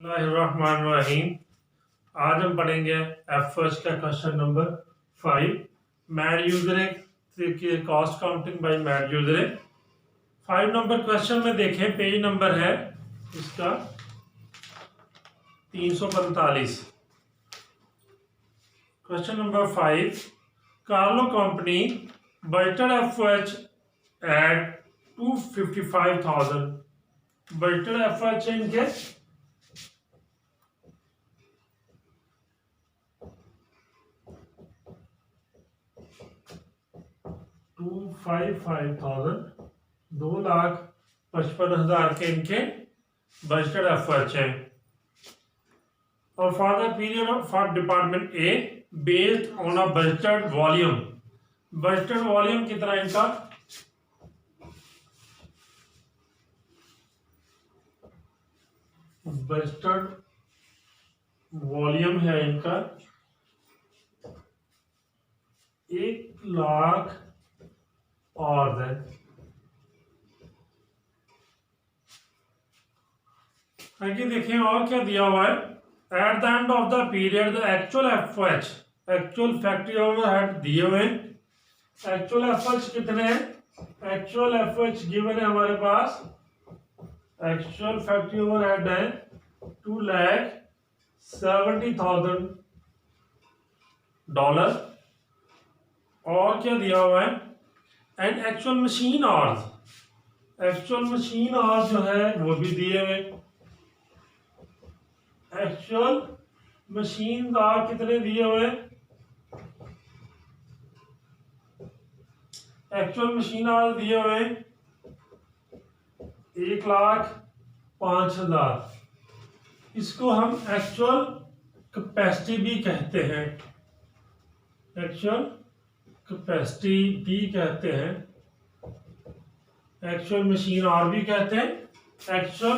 बिस्मिल्लाहिर्रहमानिर्रहीम। आज हम पढ़ेंगे एफर्स्ट का question number 5, mad user cost counting by mad user. 5 number question में देखें, पेज नंबर है इसका 345। Question number 5, Carlo company budgeted FH at 255,000। Budgeted FH इनके 255,000, 2,55,000 के इनके बजटेड एफर्ट्स हैं। और for the period for department A based on a budgeted volume. Budgeted volume कितना इनका? बजटेड वॉल्यूम है इनका 1,00,000 और आगे देखें और क्या दिया हुआ है। At the end of the period the actual FH, actual factory overhead दिए हुए। एक्चुअल एफएच कितने हैं? एक्चुअल एफएच गिवन है हमारे पास। एक्चुअल फैक्ट्री ओवरहेड है $2,70,000। और क्या दिया हुआ है? And actual machine hours, actual machine hours जो है वो भी दिए हुए। एक्चुअल मशीन आवर्स कितने दिए हुए? एक्चुअल मशीन आवर्स दिए हुए 1,05,000। इसको हम एक्चुअल कैपेसिटी भी कहते हैं, एक्चुअल कैपेसिटी भी कहते हैं, एक्चुअल मशीन आवर भी कहते हैं, एक्चुअल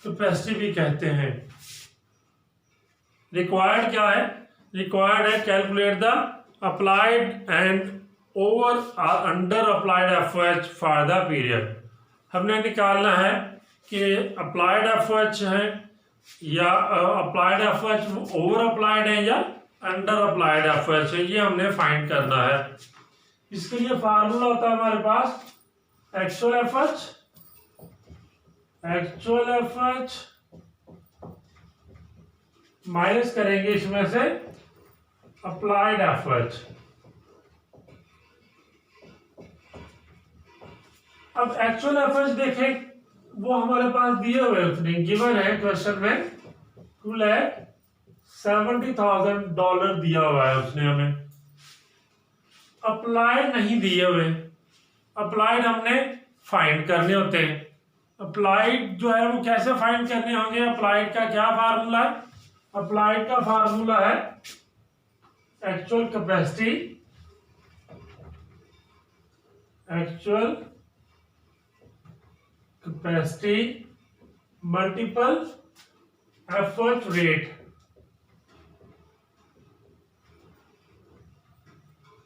कैपेसिटी भी कहते हैं। रिक्वायर्ड क्या है? रिक्वायर्ड है calculate the applied and over under applied FH for the period. हमने निकालना है कि अप्लाइड एफएच है या अप्लाइड एफएच ओवर अप्लाइड है या अंडर अप्लाइड एफएच है, ये हमने फाइंड करना है। इसके लिए फार्मूला होता है हमारे पास actual FH, actual FH minus करेंगे इसमें से अप्लाइड एफएच। अब एक्चुअल एफएच देखें, वो हमारे पास दिए हुए उतने गिवन है क्वेश्चन में। $2,70,000 दिया हुआ है उसने हमें। अप्लाइड नहीं दिए हुए, अप्लाइड हमने फाइंड करने होते हैं। अप्लाइड जो है वो कैसे फाइंड करने होंगे? अप्लाइड का क्या फार्मूला है? अप्लाइड का फार्मूला है actual capacity, actual capacity multiple effort rate.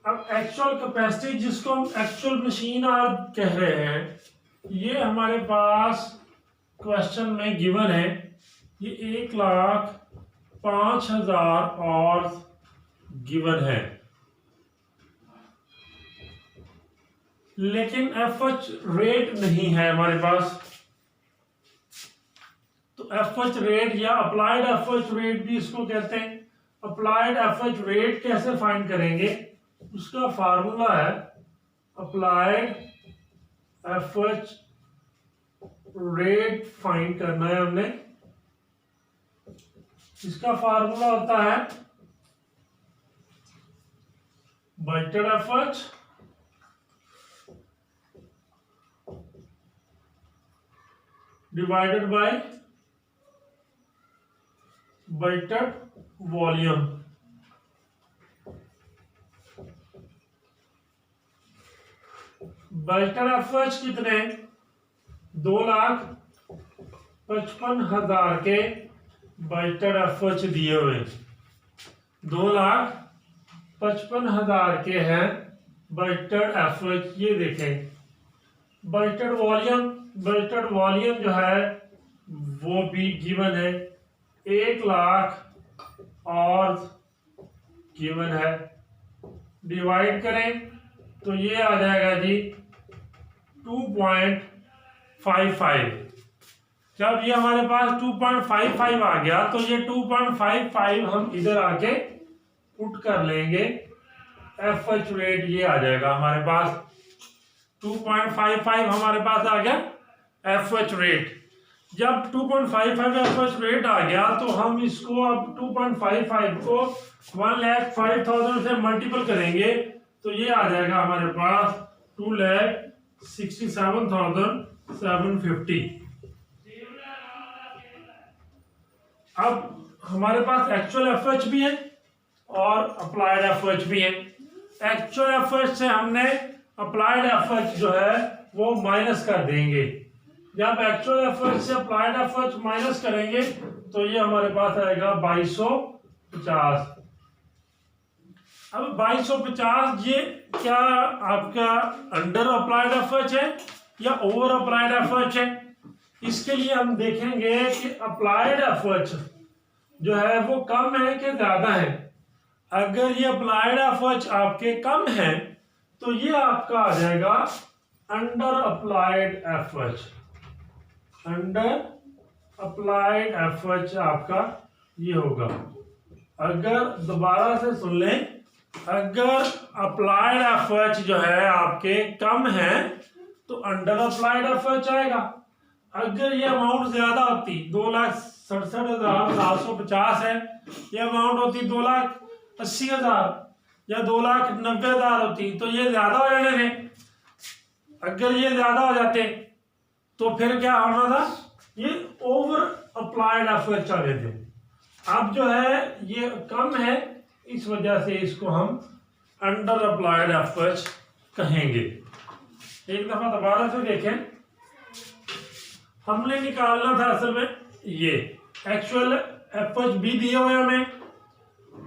अब एक्चुअल कैपेसिटी जिसको हम एक्चुअल मशीन आवर कह रहे हैं, ये हमारे पास क्वेश्चन में गिवन है। ये 1,05,000 और गिवन है, लेकिन एफएच रेट नहीं है हमारे पास। तो एफएच रेट या अप्लाइड एफएच रेट भी इसको कहते हैं। अप्लाइड एफएच रेट कैसे फाइंड करेंगे? उसका फार्मूला है अप्लाइड एफएच रेट फाइंड करना है हमने। इसका फार्मूला होता है budgeted FH divided bye budgeted volume. Budgeted FH कितने? 2,55,000 के बजटेड एफएच दिए हुए। 2,55,000 के हैं बजटेड एफएच। ये देखें बजटेड वॉल्यूम, बजटेड वॉल्यूम जो है वो भी गिवन है 1,00,000 और गिवन है, डिवाइड करें तो ये आ जाएगा जी 2.55। जब ये हमारे पास 2.55 आ गया तो ये 2.55 हम इधर आके पुट कर लेंगे, एफएच रेट ये आ जाएगा हमारे पास, 2.55 हमारे पास आ गया एफएच रेट। जब 2.55 एफएच रेट आ गया तो हम इसको अब 2.55 को 1,05,000 से मल्टीपल करेंगे तो ये आ जाएगा हमारे पास 2,67,750। अब हमारे पास एक्चुअल एफएच भी है और अप्लाइड एफएच भी है। एक्चुअल एफएच से हमने अप्लाइड एफएच जो है वो माइनस कर देंगे। जब एक्चुअल एफएच से अप्लाइड एफएच माइनस करेंगे तो ये हमारे पास आएगा 2250। अब 2250 ये क्या आपका अंडर अप्लाइड एफएच है या ओवर अप्लाइड एफएच है? इसके लिए हम देखेंगे कि अप्लाइड एफएच जो है वो कम है कि ज्यादा है। अगर ये अप्लाइड एफएच आपके कम है तो ये आपका आ जाएगा under applied FH. Under applied FH आपका ये होगा। अगर दोबारा से सुन लें, अगर अप्लाइड एफएच जो है आपके कम है तो अंडर अप्लाइड एफएच आएगा। अगर ये अमाउंट ज्यादा होती 2,67,750 है, ये अमाउंट होती 2,80,000 या 2,90,000 होती तो ये ज्यादा हो जाने थे। अगर ये ज्यादा हो जाते तो फिर क्या होना था, ये ओवर अप्लाइड एफएच आने थे। अब जो है ये कम है, इस वजह से इसको हम अंडर अप्लाइड एफएच कहेंगे। एक दफा दोबारा से देखें, हमने निकालना था असल में ये एक्चुअल एफएच भी दिए हुए हमें,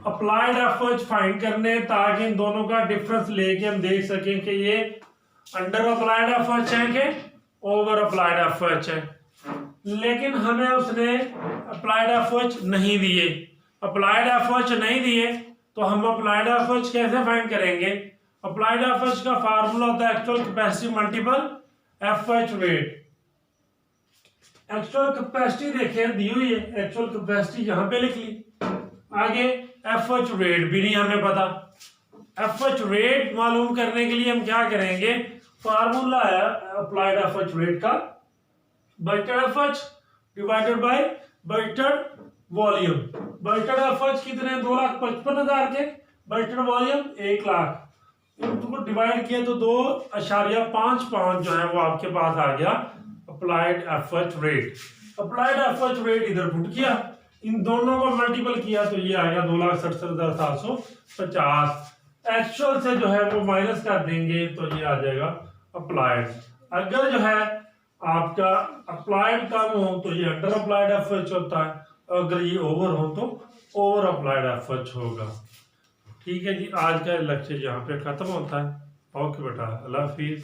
अप्लाइड एफएच फाइंड करने, ताकि इन दोनों का डिफरेंस लेके हम देख सकें कि ये अंडर अप्लाइड एफएच है कि ओवर अप्लाइड एफएच है। लेकिन हमें उसने अप्लाइड एफएच नहीं दिए। अप्लाइड एफएच नहीं दिए तो हम अप्लाइड एफएच कैसे फाइंड करेंगे? अप्लाइड एफएच का फार्मूला होता है actual capacity multiple FH rate. Actual capacity देखें दी हुई है, एक्चुअल कैपेसिटी यहां पे लिख ली, आगे एफएच रेट भी नहीं हमें पता। एफएच रेट मालूम करने के लिए हम क्या करेंगे, फार्मूला है अप्लाइड एफएच रेट का, budgeted FH divided by budgeted volume. Budgeted FH कितने, 2,55,000 के, बल्टेड वॉल्यूम 1,00,000, इनको डिवाइड किया तो 2.55 जो है वो आपके पास आ गया applied FH rate. Applied FH rate इधर पुट किया, इन दोनों को मल्टीपल किया तो ये आएगा 2,67,750। एक्चुअल से जो है वो माइनस कर देंगे तो ये आ जाएगा अप्लाइड। अगर जो है आपका अप्लाइड कम हो तो ये अंडर अप्लाइड एफएच होता है, अगर ये ओवर हो तो ओवर अप्लाइड एफएच होगा। ठीक है जी, आज का लेक्चर यहाँ पे खत्म होता है। ओके बेटा, अल्लाह हाफिज।